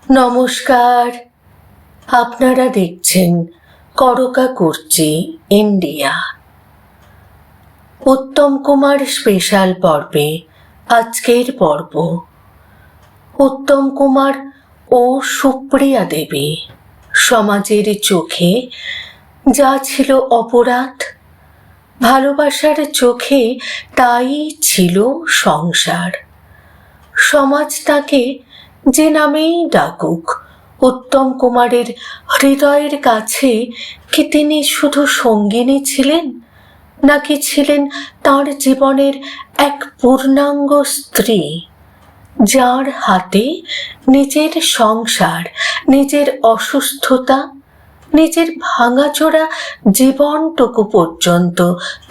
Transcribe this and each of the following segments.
নমস্কার, আপনারা দেখছেন করকা কুর্চি ইন্ডিয়া। উত্তম কুমার স্পেশাল পর্বে আজকের পর্ব উত্তম কুমার ও সুপ্রিয়া দেবী। সমাজের চোখে যা ছিল অপরাধ, ভালোবাসার চোখে তাই ছিল সংসার। সমাজ তাকে যে নামেই ডাকুক, উত্তম কুমারের হৃদয়ের কাছে কি তিনি শুধু সঙ্গিনী ছিলেন, নাকি ছিলেন তার জীবনের এক পূর্ণাঙ্গ স্ত্রী, যার হাতে নিজের সংসার, নিজের অসুস্থতা, নিজের ভাঙাচোরা জীবনটুকু পর্যন্ত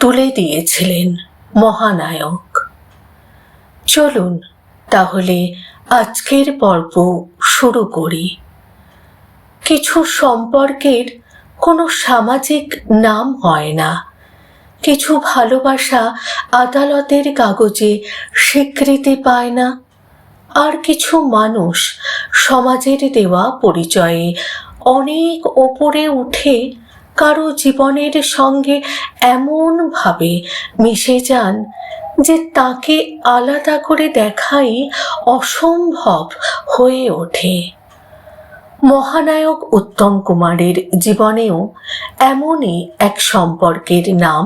তুলে দিয়েছিলেন মহানায়ক। চলুন তাহলে আজকের পর্ব শুরু করি। কিছু সম্পর্কের কোনো সামাজিক নাম হয় না, কিছু ভালোবাসা আদালতের কাগজে স্বীকৃতি পায় না, আর কিছু মানুষ সমাজের দেওয়া পরিচয়ে অনেক ওপরে উঠে কারো জীবনের সঙ্গে এমনভাবে মিশে যান যে তাকে আলাদা করে দেখাই অসম্ভব হয়ে ওঠে। মহানায়ক উত্তম কুমারের জীবনেও এমনই এক সম্পর্কের নাম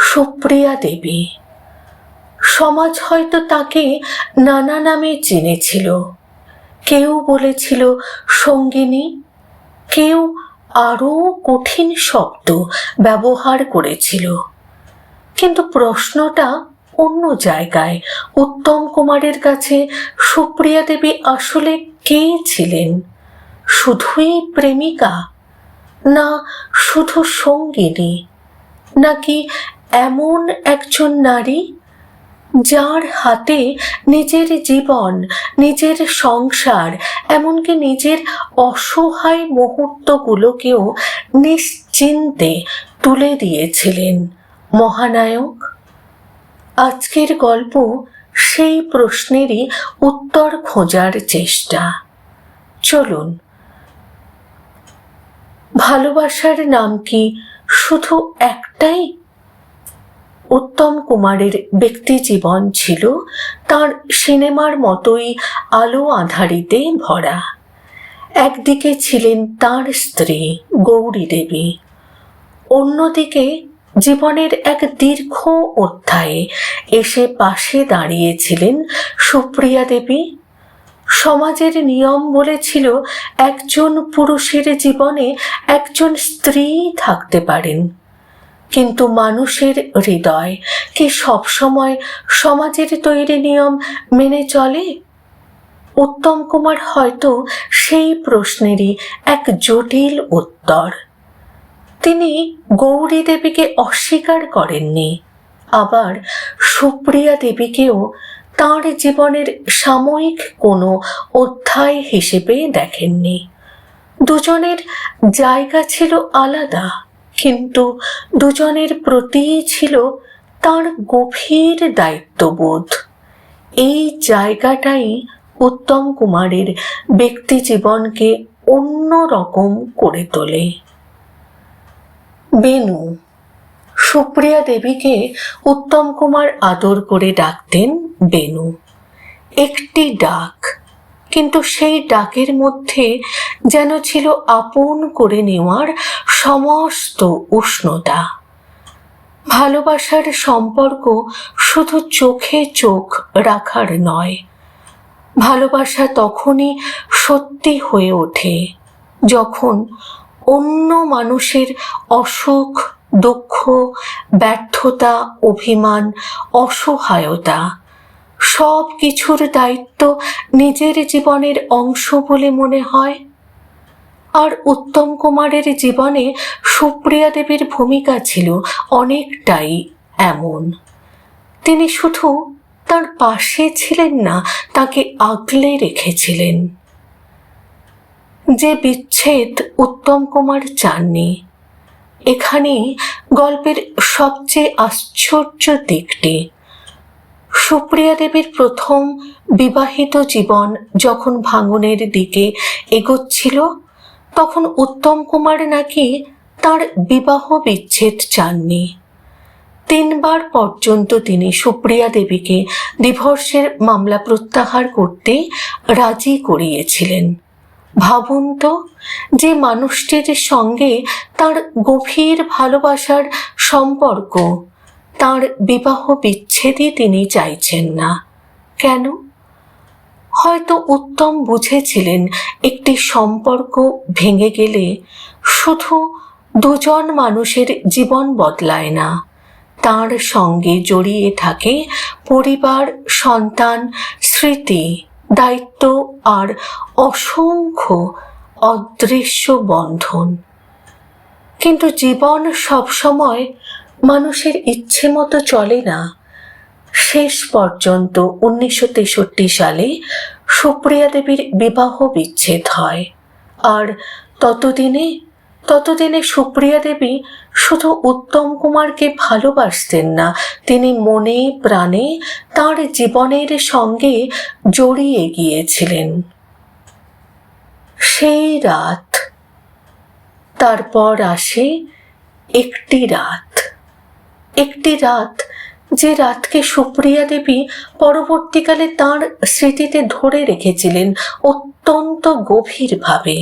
সুপ্রিয়া দেবী। সমাজ হয়তো তাকে নানা নামে চিনেছিল। কেউ বলেছিল সঙ্গিনী, কেউ আরও কঠিন শব্দ ব্যবহার করেছিল, কিন্তু প্রশ্নটা অন্য জায়গায়। উত্তম কুমারের কাছে সুপ্রিয়া দেবী আসলে কে ছিলেন? শুধুই প্রেমিকা, না শুধু সঙ্গিনী, নাকি এমন একজন নারী যার হাতে নিজের জীবন, নিজের সংসার, এমনকি নিজের অসহায় মুহূর্তগুলোকেও নিশ্চিন্তে তুলে দিয়েছিলেন মহানায়ক? আজকের গল্প সেই প্রশ্নেরই উত্তর খোঁজার চেষ্টা। চলুন। ভালোবাসার নাম কি শুধু একটাই? উত্তম কুমারের ব্যক্তি জীবন ছিল তার সিনেমার মতোই আলো আঁধারিতে ভরা। একদিকে ছিলেন তার স্ত্রী গৌরী দেবী, অন্যদিকে জীবনের এক দীর্ঘ অধ্যায়ে এসে পাশে দাঁড়িয়েছিলেন সুপ্রিয়া দেবী। সমাজের নিয়ম বলেছিল একজন পুরুষের জীবনে একজন স্ত্রী থাকতে পারেন, কিন্তু মানুষের হৃদয় কি সবসময় সমাজের তৈরি নিয়ম মেনে চলে? উত্তম কুমার হয়তো সেই প্রশ্নেরই এক জটিল উত্তর। তিনি গৌরী দেবীকে অস্বীকার করেননি, আবার সুপ্রিয়া দেবীকেও তাঁর জীবনের সাময়িক কোনো অধ্যায় হিসেবে দেখেননি। দুজনের জায়গা ছিল আলাদা, কিন্তু দুজনের প্রতিই ছিল তার গভীর দায়িত্ববোধ। এই জায়গাটাই উত্তম কুমারের ব্যক্তি জীবনকে অন্য রকম করে তোলে। বেনু। সুপ্রিয়া দেবীকে উত্তম কুমার আদর করে ডাকতেন বেনু। একটি ডাক, কিন্তু সেই ডাকের মধ্যে যেন ছিল আপন করে নেওয়ার সমস্ত উষ্ণতা। ভালোবাসার সম্পর্ক শুধু চোখে চোখ রাখার নয়। ভালোবাসা তখনই সত্যি হয়ে ওঠে যখন অন্য মানুষের অসুখ, দুঃখ, ব্যর্থতা, অভিমান, অসহায়তা সব কিছুর দায়িত্ব নিজের জীবনের অংশ বলে মনে হয়। আর উত্তম কুমারের জীবনে সুপ্রিয়া দেবীর ভূমিকা ছিল অনেকটাই এমন। তিনি শুধু তার পাশে ছিলেন না, তাকে আগলে রেখেছিলেন। যে বিচ্ছেদ উত্তম কুমার চাননি। এখানেই গল্পের সবচেয়ে আশ্চর্য দিকটি। সুপ্রিয়া দেবীর প্রথম বিবাহিত জীবন যখন ভাঙনের দিকে এগোচ্ছিল, তখন উত্তম কুমার নাকি তার বিবাহ বিচ্ছেদ চাননি। 3 বার পর্যন্ত তিনি সুপ্রিয়া দেবীকে ডিভোর্সের মামলা প্রত্যাহার করতে রাজি করিয়েছিলেন। ভাবুন তো, যে মানুষটির সঙ্গে তার গভীর ভালোবাসার সম্পর্ক, তার বিবাহ বিচ্ছেদই তিনি চাইছেন না। কেন? হয়তো উত্তম বুঝেছিলেন একটি সম্পর্ক ভেঙে গেলে শুধু দুজন মানুষের জীবন বদলায় না, তার সঙ্গে জড়িয়ে থাকে পরিবার, সন্তান, স্মৃতি, দায়িত্ব আর অসংখ্য অদৃশ্য বন্ধন। কিন্তু জীবন সবসময় মানুষের ইচ্ছে মতো চলে না। শেষ পর্যন্ত 1963 সালে সুপ্রিয়া দেবীর বিবাহ বিচ্ছেদ হয়। আর ততদিনে সুপ্রিয়া দেবী শুধু উত্তম কুমারকে ভালোবাসতেন না, তিনি মনে প্রাণে তার জীবনের সঙ্গে জড়িয়ে গিয়েছিলেন। সেই রাত, তারপর আসে একটি রাত, যে রাতকে সুপ্রিয়া দেবী পরবর্তীকালে তাঁর স্মৃতিতে ধরে রেখেছিলেন অত্যন্ত গভীরভাবে।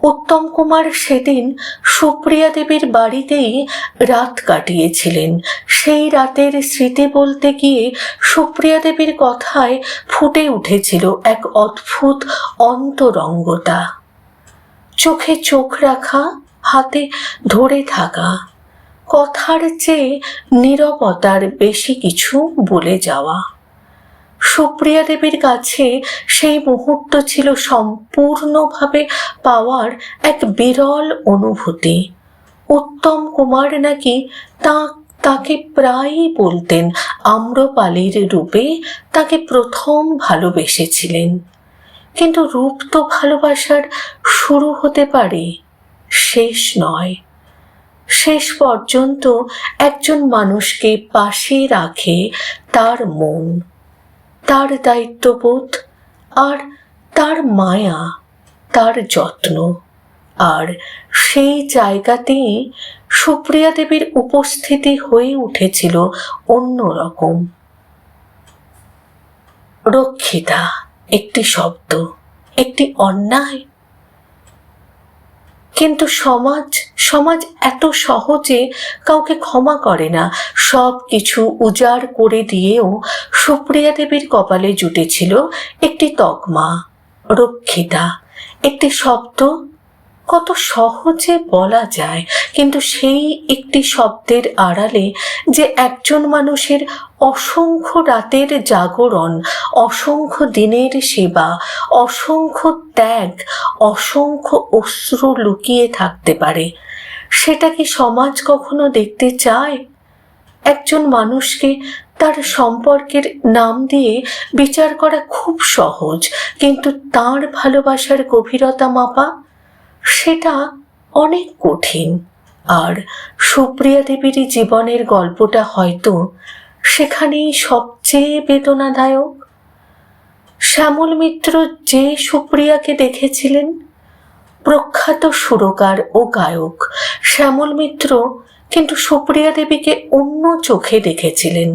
উত্তম কুমার সেদিন সুপ্রিয়া দেবীর বাড়িতেই রাত কাটিয়েছিলেন। সেই রাতের স্মৃতি বলতে গিয়ে সুপ্রিয়া দেবীর কথায় ফুটে উঠেছিল এক অদ্ভুত অন্তরঙ্গতা, চোখে চোখ রাখা, হাতে ধরে থাকা, কথার চেয়ে নীরবতার বেশি কিছু বলে যাওয়া। সুপ্রিয়া দেবীর কাছে সেই মুহূর্ত ছিল সম্পূর্ণভাবে পাওয়ার এক বিরল অনুভূতি। উত্তম কুমার নাকি তাকে প্রায়ই বলতেন আম্রপালির রূপে তাকে প্রথম ভালোবেসেছিলেন। কিন্তু রূপ তো ভালোবাসার শুরু হতে পারে, শেষ নয়। শেষ পর্যন্ত একজন মানুষকে পাশে রাখে তার মন, তার দায়িত্ববোধ আর তার মায়া, তার যত্ন। আর সেই জায়গাতেই সুপ্রিয়া দেবীর উপস্থিতি হয়ে উঠেছিল অন্যরকম। রক্ষিতা একটি শব্দ, একটি অন্যায়, কিন্তু সমাজ এত সহজে কাউকে ক্ষমা করে না। সব কিছু উজাড় করে দিয়েও সুপ্রিয়া দেবীর কপালে জুটেছিল একটি তকমা, রক্ষিতা। একটি শব্দ কত সহজে বলা যায়, কিন্তু সেই একটি শব্দের আড়ালে যে একজন মানুষের অসংখ্য রাতের জাগরণ, অসংখ্য দিনের সেবা, অসংখ্য ত্যাগ, অসংখ্য অশ্রু লুকিয়ে থাকতে পারে, সেটা কি সমাজ কখনো দেখতে চায়? একজন মানুষকে তার সম্পর্কের নাম দিয়ে বিচার করা খুব সহজ, কিন্তু তার ভালোবাসার গভীরতা মাপা সেটা অনেক কঠিন। আর সুপ্রিয়া দেবীর জীবনের গল্পটা হয়তো সেখানেই সবচেয়ে বেদনাদায়ক। শ্যামল মিত্র যে সুপ্রিয়াকে দেখেছিলেন, প্রখ্যাত সুরকার ও গায়ক শ্যামল মিত্র কিন্তু সুপ্রিয়া দেবীকে অন্য চোখে দেখেছিলেন।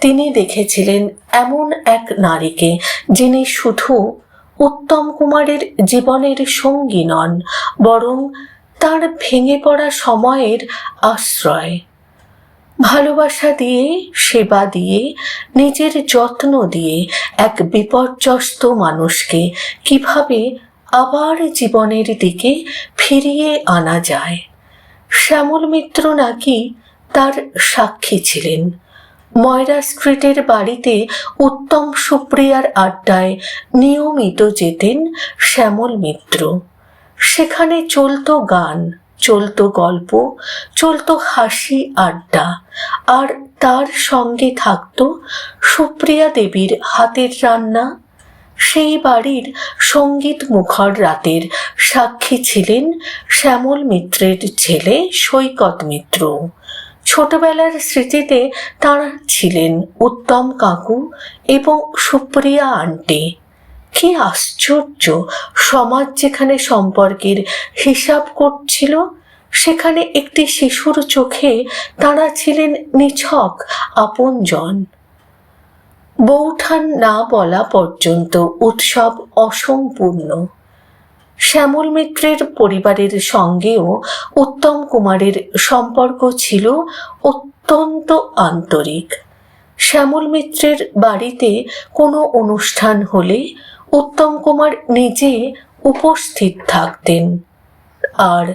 তিনি দেখেছিলেন এমন এক নারীকে যিনি শুধু উত্তম কুমারের জীবনের সঙ্গী নন, বরং তার ভেঙে পড়া সময়ের আশ্রয়। ভালোবাসা দিয়ে, সেবা দিয়ে, নিজের যত্ন দিয়ে এক বিপর্যস্ত মানুষকে কিভাবে আবার জীবনের দিকে ফিরিয়ে আনা যায়, শ্যামল মিত্র নাকি তার সাক্ষী ছিলেন। ময়রা স্ট্রিটের বাড়িতে উত্তম সুপ্রিয়ার আড্ডায় নিয়মিত যেতেন শ্যামল মিত্র। সেখানে চলতো গান, চলতো গল্প, চলতো হাসি আড্ডা, আর তার সঙ্গে থাকতো সুপ্রিয়া দেবীর হাতের রান্না। সেই বাড়ির সঙ্গীত মুখর রাতের সাক্ষী ছিলেন শ্যামল মিত্রের ছেলে সৈকত মিত্র। ছোটবেলার স্মৃতিতে তাঁরা ছিলেন উত্তম কাকু এবং সুপ্রিয়া আন্টি। কি আশ্চর্য! সমাজ যেখানে সম্পর্কের হিসাব করছিল, সেখানে একটি শিশুর চোখে তাঁরা ছিলেন নিছক আপনজন। বৌঠান না বলা পর্যন্ত উৎসব অসম্পূর্ণ। শ্যামল মিত্রের পরিবারের সঙ্গেও উত্তম কুমারের সম্পর্ক ছিল অত্যন্ত আন্তরিক। শ্যামল মিত্রের বাড়িতে কোনো অনুষ্ঠান হলে উত্তম কুমার নিজে উপস্থিত থাকতেন, আর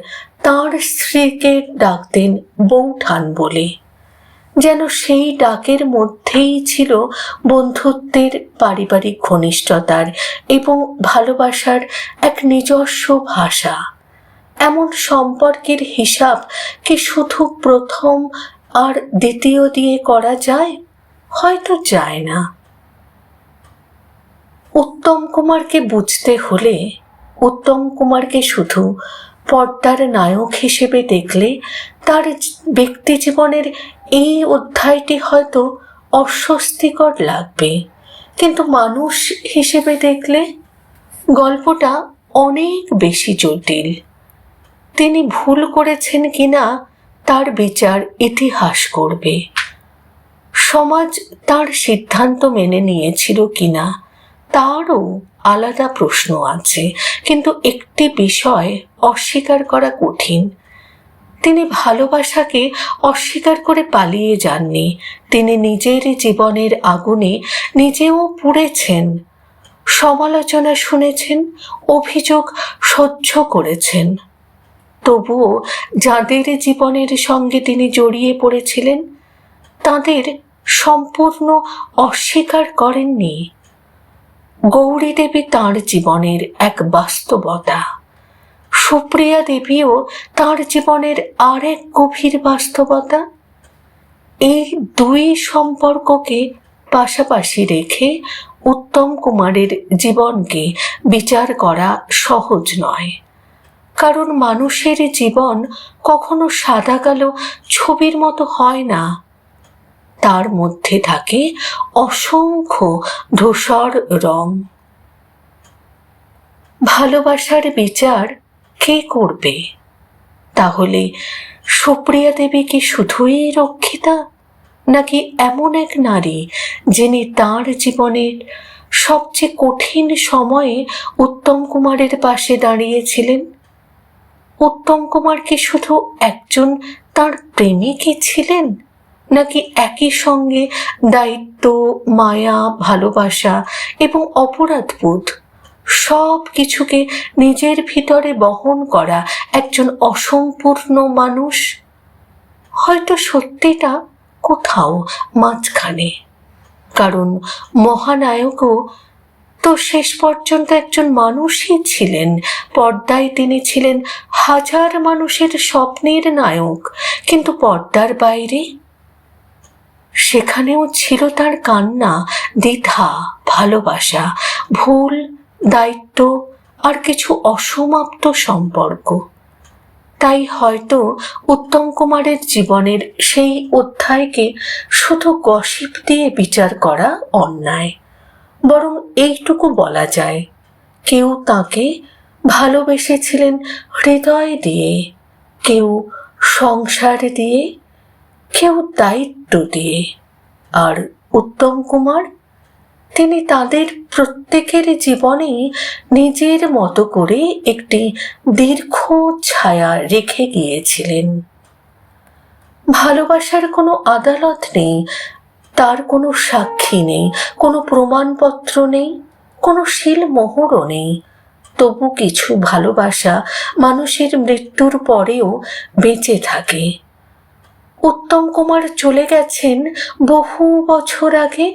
তাঁর স্ত্রীকে ডাকতেন বৌঠান বলে। যেন সেই ডাকের মধ্যেই ছিল বন্ধুত্বের, পারিবারিক ঘনিষ্ঠতার এবং ভালোবাসার এক নিজস্ব ভাষা। এমন সম্পর্কের হিসাব কি শুধু প্রথম আর দ্বিতীয় দিয়ে করা যায়? হয়তো যায় না। উত্তম কুমারকে বুঝতে হলে উত্তম কুমারকে শুধু পর্দার নায়ক হিসেবে দেখলে তার ব্যক্তি জীবনের এই অধ্যায়টি হয়তো অস্বস্তিকর লাগবে, কিন্তু মানুষ হিসেবে দেখলে গল্পটা অনেক বেশি জটিল। তিনি ভুল করেছেন কিনা তার বিচার ইতিহাস করবে। সমাজ তার সিদ্ধান্ত মেনে নিয়েছিল কিনা তারও আলাদা প্রশ্ন আছে, কিন্তু একটি বিষয় অস্বীকার করা কঠিন। তিনি ভালোবাসাকে অস্বীকার করে পালিয়ে যাননি। তিনি নিজের জীবনের আগুনে নিজেও পুড়েছেন, সমালোচনা শুনেছেন, অভিযোগ সহ্য করেছেন। তবুও যাদের জীবনের সঙ্গে তিনি জড়িয়ে পড়েছিলেন তাদের সম্পূর্ণ অস্বীকার করেননি। গৌরী দেবী তাঁর জীবনের এক বাস্তবতা, সুপ্রিয়া দেবীও তাঁর জীবনের আর এক গভীর বাস্তবতা। এই দুই সম্পর্ককে পাশাপাশি রেখে উত্তম কুমারের জীবনকে বিচার করা সহজ নয়, কারণ মানুষের জীবন কখনো সাদা কালো ছবির মতো হয় না। তার মধ্যে থাকে অসংখ্য ধূসর রং। ভালোবাসার বিচার কে করবে? তাহলে সুপ্রিয়া দেবী কি শুধুই রক্ষিতা, নাকি এমন এক নারী যিনি তাঁর জীবনের সবচেয়ে কঠিন সময়ে উত্তম কুমারের পাশে দাঁড়িয়েছিলেন? উত্তম কুমার কি শুধু একজন তাঁর প্রেমিকই ছিলেন, নাকি একই সঙ্গে দায়িত্ব, মায়া, ভালোবাসা এবং অপরাধবোধ সব কিছুকে নিজের ভিতরে বহন করা একজন অসম্পূর্ণ মানুষ? হয়তো সত্যিটা কোথাও মাঝখানে, কারণ মহানায়কও তো শেষ পর্যন্ত একজন মানুষই ছিলেন। পর্দায় তিনি ছিলেন হাজার মানুষের স্বপ্নের নায়ক, কিন্তু পর্দার বাইরে সেখানেও ছিল তার কান্না, দ্বিধা, ভালোবাসা, ভুল, দায়িত্ব আর কিছু অসমাপ্ত সম্পর্ক। তাই হয়তো উত্তম কুমারের জীবনের সেই অধ্যায়কে শুধু গসিপ দিয়ে বিচার করা অন্যায়। বরং এইটুকু বলা যায়, কেউ তাকে ভালোবেসেছিলেন হৃদয় দিয়ে, কেউ সংসার দিয়ে, কেউ দায়িত্ব দিয়ে। আর উত্তম কুমার, তিনি তাদের প্রত্যেকের জীবনেই নিজের মতো করে একটি দীর্ঘ ছায়া রেখে গিয়েছিলেন। ভালোবাসার কোনো আদালত নেই, তার কোনো সাক্ষী নেই, কোনো প্রমাণপত্র নেই, কোনো শিলমোহরও নেই। তবু কিছু ভালোবাসা মানুষের মৃত্যুর পরেও বেঁচে থাকে। উত্তম কুমার চলে গেছেন বহু বছর আগে,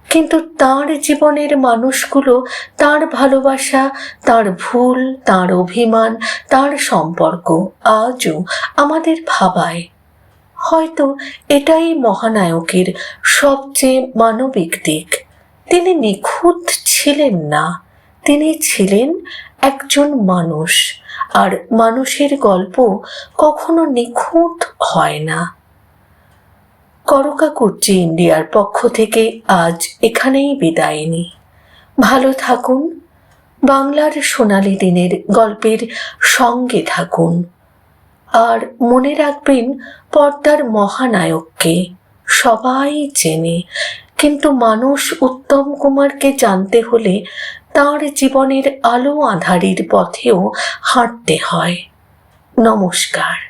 কিন্তু তার জীবনের মানুষগুলো, তার ভালোবাসা, তার ভুল, তার অভিমান, তার সম্পর্ক আজও আমাদের ভাবায়। হয়তো এটাই মহানায়কের সবচেয়ে মানবিক দিক। তিনি নিখুঁত ছিলেন না, তিনি ছিলেন একজন মানুষ, আর মানুষের গল্প কখনো নিখুঁত হয় না। করকাকুর্চি ইন্ডিয়ার পক্ষ থেকে আজ এখানেই বিদায় নিই। ভালো থাকুন, বাংলার সোনালী দিনের গল্পের সঙ্গে থাকুন। আর মনে রাখবেন, পর্দার মহানায়ককে সবাই চেনে, কিন্তু মানুষ উত্তম কুমারকে জানতে হলে তার জীবনের আলো আঁধারির পথেও হাঁটতে হয়। নমস্কার।